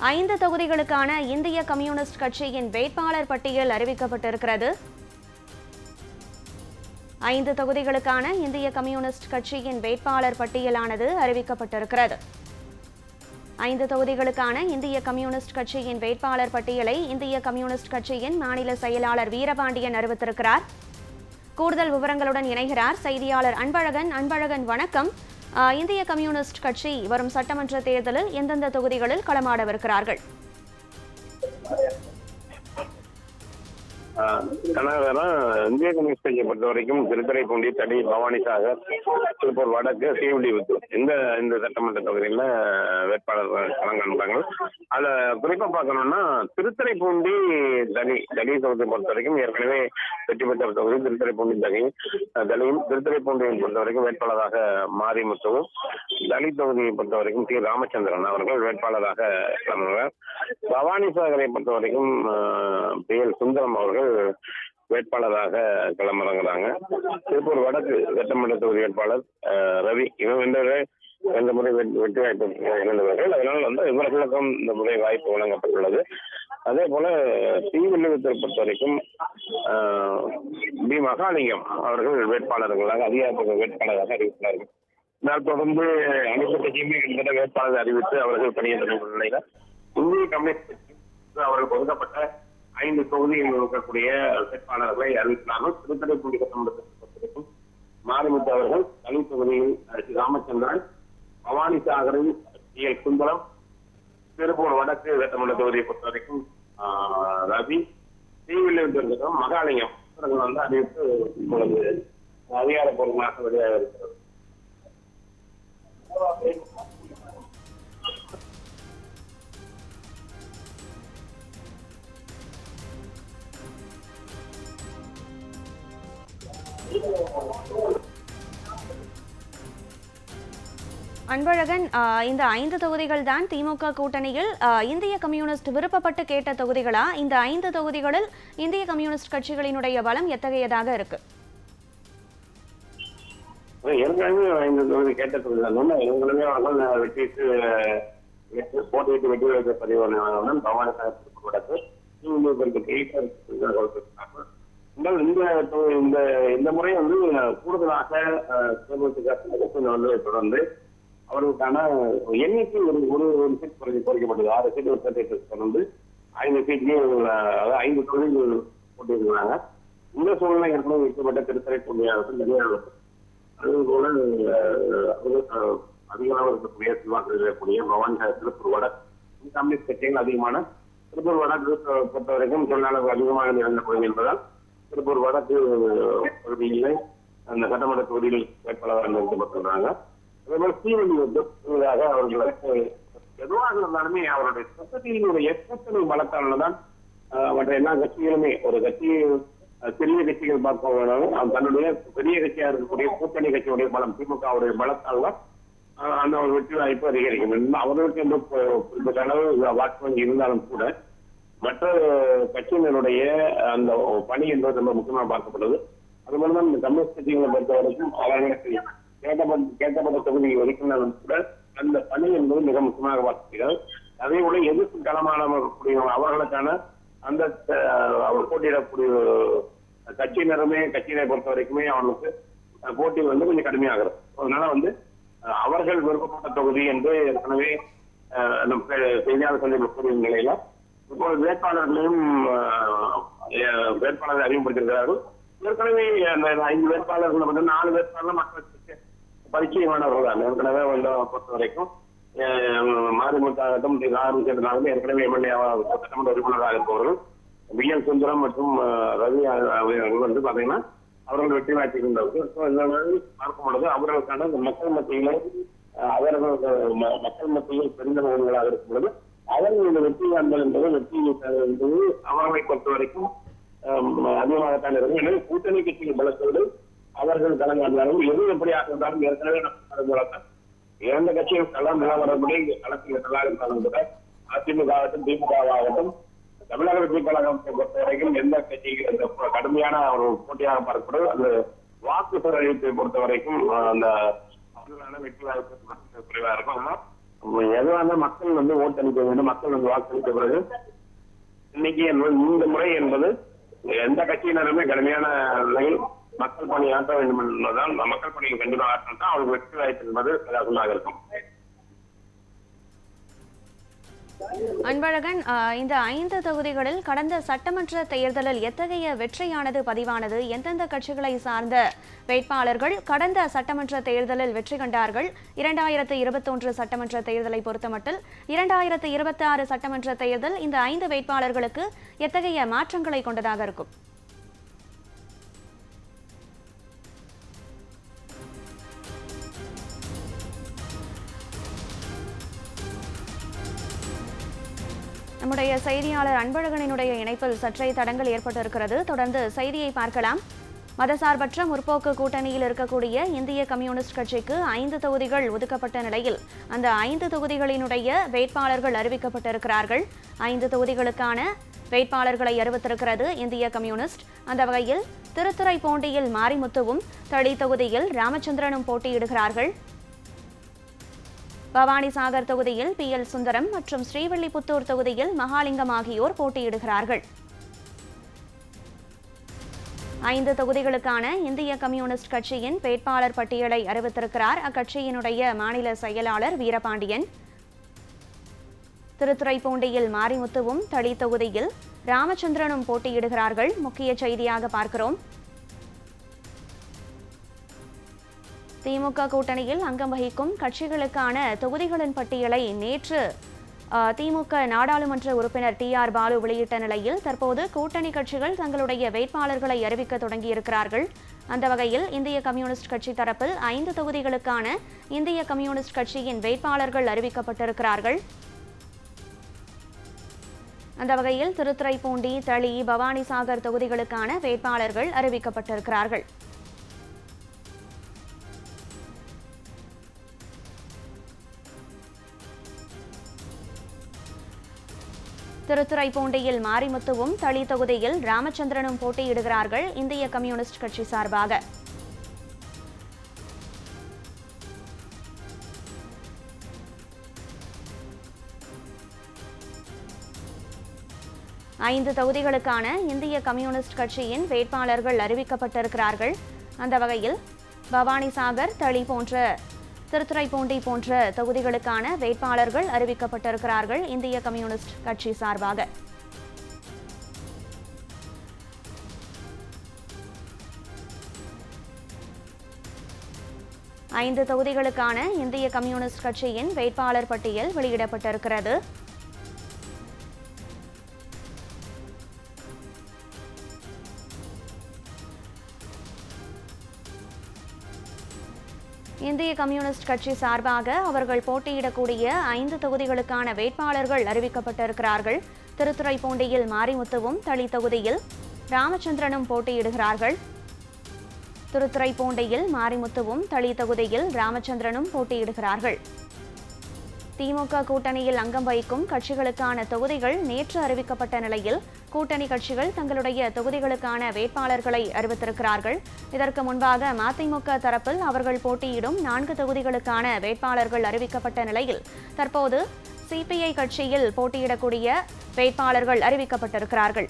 5 தொகுதிகளுக்கான இந்திய கம்யூனிஸ்ட் கட்சியின் வேட்பாளர் பட்டியல் அறிவிக்கப்பட்டிருக்கிறது. 5 தொகுதிகளுக்கான இந்திய கம்யூனிஸ்ட் கட்சியின் வேட்பாளர் பட்டியலானது அறிவிக்கப்பட்டிருக்கிறது. 5 தொகுதிகளுக்கான இந்திய கம்யூனிஸ்ட் கட்சியின் வேட்பாளர் பட்டியலை இந்திய கம்யூனிஸ்ட் கட்சியின் மாநில செயலாளர் வீரபாண்டியன் அறிவித்திருக்கிறார். கூடுதல் விவரங்களுடன் இணைகிறார் செய்தியாளர் அன்பழகன். அன்பழகன், வணக்கம். இந்திய கம்யூனிஸ்ட் கட்சி வரும் சட்டமன்ற தேர்தலில் எந்தெந்த தொகுதிகளில் களமாடவிருக்கிறார்கள்? இந்திய கம்யூனிஸ்ட் கட்சியை பொறுத்த வரைக்கும் திருத்துறைப்பூண்டி, தடி, பவானிசாகர், திருப்பூர் வடக்கு, ஸ்ரீவில்லிபுத்தூர் இந்த சட்டமன்ற தொகுதியில் வேட்பாளர்கள் களம் காண்பாங்க. அதில் குறிப்பாக பார்க்கணும்னா திருத்துறைப்பூண்டி தடி தொகுதியை பொறுத்த வரைக்கும் ஏற்கனவே வெற்றி பெற்ற தொகுதி திருத்துறைப்பூண்டி தலியும், திருத்துறைப்பூண்டியை பொறுத்த வரைக்கும் வேட்பாளராக மாரிமுத்துவும், தலித் தொகுதியை பொறுத்த வரைக்கும் டி ராமச்சந்திரன் அவர்கள் வேட்பாளராக களமாடுவார். பவானிசாகரை பொறுத்த வரைக்கும் PL சுந்தரம் அவர்கள் வேட்பாளராக களமிறங்குறாங்க. திருப்பூர் வடக்கு சட்டமன்ற தொகுதி வேட்பாளர் ரவி, இந்த முறை வெற்றி வாய்ப்பு இழந்தவர்கள். அதனால் இவர்களுக்கும் இந்த முறை வாய்ப்பு வழங்கப்பட்டுள்ளது. அதே போல ஸ்ரீவில்லிபுத்தூர் பொறுத்த வரைக்கும் பி மகாலிங்கம் அவர்கள் வேட்பாளர்களாக அதிகாரப்பூர்வ வேட்பாளராக அறிவித்துள்ளார்கள். இதனால் தொடர்ந்து அனைத்து கட்சியுமே கிட்டத்தட்ட வேட்பாளர் அறிவித்து அவர்கள் பணியாற்ற நிலையில் இந்திய கம்யூனிஸ்ட் அவர்கள் ஒதுக்கப்பட்ட 5 தொகுதிகளில் இருக்கக்கூடிய வேட்பாளர்களை அறிவித்தார்கள். திருத்துறைப்பூண்டி சட்டமன்றத்திற்கும் மாரிமுத்து அவர்கள், தலித் தொகுதியில் ராமச்சந்திரன், பவானிசாகரில் PL சுந்தரம், திருப்பூர் வடக்கு சட்டமன்ற தொகுதியை பொறுத்த வரைக்கும் ரவி, ஸ்ரீவில்லிபுத்தூர் மகாலிங்கம் இவர்கள் அறிவித்து இப்பொழுது அதிகாரப்பூர்வமாக வெளியாக இருக்கிறது. அன்பழகன், இந்த 5 தொகுதிகள் தான் திமுக கூட்டணியில் இந்திய கம்யூனிஸ்ட் விருப்பப்பட்டு கேட்ட தொகுதிகளா? இந்த 5 தொகுதிகளில் இந்திய கம்யூனிஸ்ட் கட்சிகளினுடைய பலம் எத்தகையதாக இருக்கு? ஏற்கனவே 5 தொகுதி கேட்ட தொகுதிகள் ஏற்கனவே அவர்கள் போட்டியிட்டு வெற்றி வைக்க பதிவான பவானிசாகர் இந்த முறை கூடுதலாக தொடர்ந்து அவர்களுக்கான எண்ணிக்கை ஒரு சீட் குறைக்கப்பட்டது. 6 சீட் தொடர்ந்து 5 சீட்லையும் 5 தொகுதிகள் போட்டியிருக்கிறாங்க. இந்த சூழ்நிலை ஏற்கனவே வைக்கப்பட்ட திருத்துறைப்பூண்டியாளர்கள் நிறைய அதுபோல அதிகமாக இருக்கக்கூடிய செல்வாக்கு இருக்கக்கூடிய பவானிசாகர், திருப்பூர் வடக்கு கம்யூனிஸ்ட் கட்சிகள் அதிகமான திருப்பூர் வடக்கு பொறுத்த வரைக்கும் தொழிலாளர்கள் அதிகமாக நிறைந்த பகுதி என்பதால் திருப்பூர் வடக்கு பகுதியில் அந்த சட்டமன்ற தொகுதியில் வேட்பாளராக நிறுத்தப்பட்டிருக்கிறாங்க. அதேபோல ஸ்ரீவில்லிபுத்தூராக அவர்களுக்கு எதுவாக இருந்தாலுமே அவருடைய சொசைட்டியினுடைய கூட்டணி பலத்தால்தான் மற்ற எல்லா கட்சிகளுமே ஒரு கட்சி சிறிய கட்சிகள் பார்க்க வேணாலும் தன்னுடைய பெரிய கட்சியாக இருக்கக்கூடிய கூட்டணி கட்சியுடைய பலம் திமுகவுடைய பலத்தால் தான் அந்த ஒரு வெற்றி வாய்ப்பு அதிகரிக்கும். அவர்களுக்கு எந்த குறிப்பிட்ட அளவு வாக்கு வங்கி இருந்தாலும் கூட மற்ற கட்சியினருடைய அந்த பணி என்பது ரொம்ப முக்கியமாக பார்க்கப்படுது. அதுபோலதான் இந்த கம்யூனிஸ்ட் கட்சிகளை பொறுத்த வரைக்கும் அவர்களுக்கு கேட்கப்பட்ட தொகுதி ஒதுக்கினாலும் கூட அந்த பணி என்பது மிக முக்கியமாக பார்க்கிறார். அதே போல எதிர்ப்பு களமாடக்கூடிய அவர்களுக்கான அந்த அவர் போட்டியிடக்கூடிய கட்சியினரை பொறுத்த வரைக்குமே அவனுக்கு போட்டி கொஞ்சம் கடுமையாகிறது. அதனால அவர்கள் விருப்பப்பட்ட தொகுதி என்று ஏற்கனவே செய்தியாளர் சந்திப்பில் கூறிய நிலையில இப்போது வேட்பாளர்களையும் வேட்பாளர்கள் அறிமுகப்படுத்தியிருக்கிறார்கள். ஏற்கனவே அந்த 5 வேட்பாளர்கள் 4 வேட்பாளர்கள் மக்களுக்கு பரிச்சயமானவர்கள் தான். ஏற்கனவே பொறுத்த வரைக்கும் மாரிமுத்தாகட்டும் ஆரம்பிச்சிருந்தாலும் ஏற்கனவே MLA சட்டமன்ற உறுப்பினராக இருப்பவர்கள் PL சுந்தரம் மற்றும் ரவி பாத்தீங்கன்னா அவர்கள் வெற்றி வாய்ப்பு இருந்தவர்கள். இந்த மாதிரி பார்க்கும் பொழுது அவர்களுக்கான மக்கள் மத்தியில மக்கள் மத்தியில் பெருந்தவர்களாக இருக்கும் பொழுது அவர்களுடைய வெற்றி காண்பது என்பது அவர்களை பொறுத்த வரைக்கும் அதிகமாகத்தான் இருக்கும். எனவே கூட்டணி கட்சிகள் பலத்தோடு அவர்கள் களங்காண்டாலும் எது எப்படியாக இருந்தாலும் ஏற்கனவே இரண்டு கட்சிகள் களம் நிலவரப்படி களத்தில் நல்லா இருந்தாலும் கூட அதிமுக ஆகட்டும் திமுகவாகட்டும் தமிழக வெற்றி கழகத்தை பொறுத்த வரைக்கும் எந்த கட்சிகள் கடுமையான ஒரு போட்டியாக பார்க்கப்படுது. அந்த வாக்கு சதவீதத்தை பொறுத்த வரைக்கும் அந்த வெற்றி வாய்ப்பு குறைவா இருக்கும். எதுவாக மக்கள் ஓட்டளிக்க வேண்டும், மக்கள் வாக்களித்த பிறகு இன்னைக்கு இந்த முறை என்பது எந்த கட்சியினருமே கடுமையான நிலையில் மக்கள் பணி ஆற்ற வேண்டும் என்பதுதான். மக்கள் பணியை கண்டிப்பாக ஆற்றினா அவருக்கு வெற்றி வாய்ப்பு என்பது பிரகாசமாக இருக்கும். அன்பழகன், இந்த 5 தொகுதிகளில் கடந்த சட்டமன்ற தேர்தலில் எத்தகைய வெற்றியானது பதிவானது? எந்தெந்த கட்சிகளை சார்ந்த வேட்பாளர்கள் கடந்த சட்டமன்ற தேர்தலில் வெற்றி கண்டார்கள்? 2021 சட்டமன்ற தேர்தலை பொறுத்தமட்டில் 2026 சட்டமன்ற தேர்தல் இந்த 5 வேட்பாளர்களுக்கு எத்தகைய மாற்றங்களை கொண்டதாக இருக்கும்? நம்முடைய செய்தியாளர் அன்பழகனினுடைய இணைப்பில் சற்றே தடங்கள் ஏற்பட்டிருக்கிறது. தொடர்ந்து செய்தியை பார்க்கலாம். மதசார்பற்ற முற்போக்கு கூட்டணியில் இருக்கக்கூடிய இந்திய கம்யூனிஸ்ட் கட்சிக்கு 5 தொகுதிகள் ஒதுக்கப்பட்ட நிலையில் அந்த 5 தொகுதிகளினுடைய வேட்பாளர்கள் அறிவிக்கப்பட்டிருக்கிறார்கள். 5 தொகுதிகளுக்கான வேட்பாளர்களை அறிவித்திருக்கிறது இந்திய கம்யூனிஸ்ட். அந்த வகையில் திருத்துறைப்பூண்டியில் மாரிமுத்துவும், தளி தொகுதியில் ராமச்சந்திரனும் போட்டியிடுகிறார்கள். பவானிசாகர் தொகுதியில் PL சுந்தரம் மற்றும் ஸ்ரீவில்லிபுத்தூர் தொகுதியில் மகாலிங்கம் ஆகியோர் போட்டியிடுகிறார்கள். 5 தொகுதிகளுக்கான இந்திய கம்யூனிஸ்ட் கட்சியின் வேட்பாளர் பட்டியலை அறிவித்திருக்கிறார் அக்கட்சியினுடைய மாநில செயலாளர் வீரபாண்டியன். திருத்துறைப்பூண்டியில் மாரிமுத்துவும், தளி தொகுதியில் ராமச்சந்திரனும் போட்டியிடுகிறார்கள். முக்கிய செய்தியாக பார்க்கிறோம். திமுக கூட்டணியில் அங்கம் வகிக்கும் கட்சிகளுக்கான தொகுதிகளின் பட்டியலை நேற்று திமுக நாடாளுமன்ற உறுப்பினர் TR பாலு வெளியிட்ட நிலையில் தற்போது கூட்டணி கட்சிகள் தங்களுடைய வேட்பாளர்களை அறிவிக்க தொடங்கியிருக்கிறார்கள். அந்த வகையில் இந்திய கம்யூனிஸ்ட் கட்சி தரப்பில் 5 தொகுதிகளுக்கான இந்திய கம்யூனிஸ்ட் கட்சியின் வேட்பாளர்கள் அறிவிக்கப்பட்டிருக்கிறார்கள். அந்த வகையில் திருத்துறைப்பூண்டி, தளி, பவானிசாகர் தொகுதிகளுக்கான வேட்பாளர்கள் அறிவிக்கப்பட்டிருக்கிறார்கள். திருத்துறைப்பூண்டியில் மாரிமுத்துவும், தளி தொகுதியில் ராமச்சந்திரனும் போட்டியிடுகிறார்கள் இந்திய கம்யூனிஸ்ட் கட்சி சார்பாக. ஐந்து தொகுதிகளுக்கான இந்திய கம்யூனிஸ்ட் கட்சியின் வேட்பாளர்கள் அறிவிக்கப்பட்டிருக்கிறார்கள். அந்த வகையில் பவானிசாகர், தளி போன்ற திருத்துறைப்பூண்டி போன்ற தொகுதிகளுக்கான வேட்பாளர்கள் அறிவிக்கப்பட்டிருக்கிறார்கள் இந்திய கம்யூனிஸ்ட் கட்சி சார்பாக. ஐந்து தொகுதிகளுக்கான இந்திய கம்யூனிஸ்ட் கட்சியின் வேட்பாளர் பட்டியல் வெளியிடப்பட்டிருக்கிறது. இந்திய கம்யூனிஸ்ட் கட்சி சார்பாக அவர்கள் போட்டியிடக்கூடிய 5 தொகுதிகளுக்கான வேட்பாளர்கள் அறிவிக்கப்பட்டிருக்கிறார்கள். திருத்துறைப்பூண்டியில் மாரிமுத்துவும், தளி தொகுதியில் ராமச்சந்திரனும் போட்டியிடுகிறார்கள். திருத்துறைப்பூண்டியில் மாரிமுத்துவும், தளி தொகுதியில் ராமச்சந்திரனும் போட்டியிடுகிறார்கள். திமுக கூட்டணியில் அங்கம் வகிக்கும் கட்சிகளுக்கான தொகுதிகள் நேற்று அறிவிக்கப்பட்ட நிலையில் கூட்டணி கட்சிகள் தங்களுடைய தொகுதிகளுக்கான வேட்பாளர்களை அறிவித்திருக்கிறார்கள். இதற்கு முன்பாக மதிமுக தரப்பில் அவர்கள் போட்டியிடும் 4 தொகுதிகளுக்கான வேட்பாளர்கள் அறிவிக்கப்பட்ட நிலையில் தற்போது CPI கட்சியில் போட்டியிடக்கூடிய வேட்பாளர்கள் அறிவிக்கப்பட்டிருக்கிறார்கள்.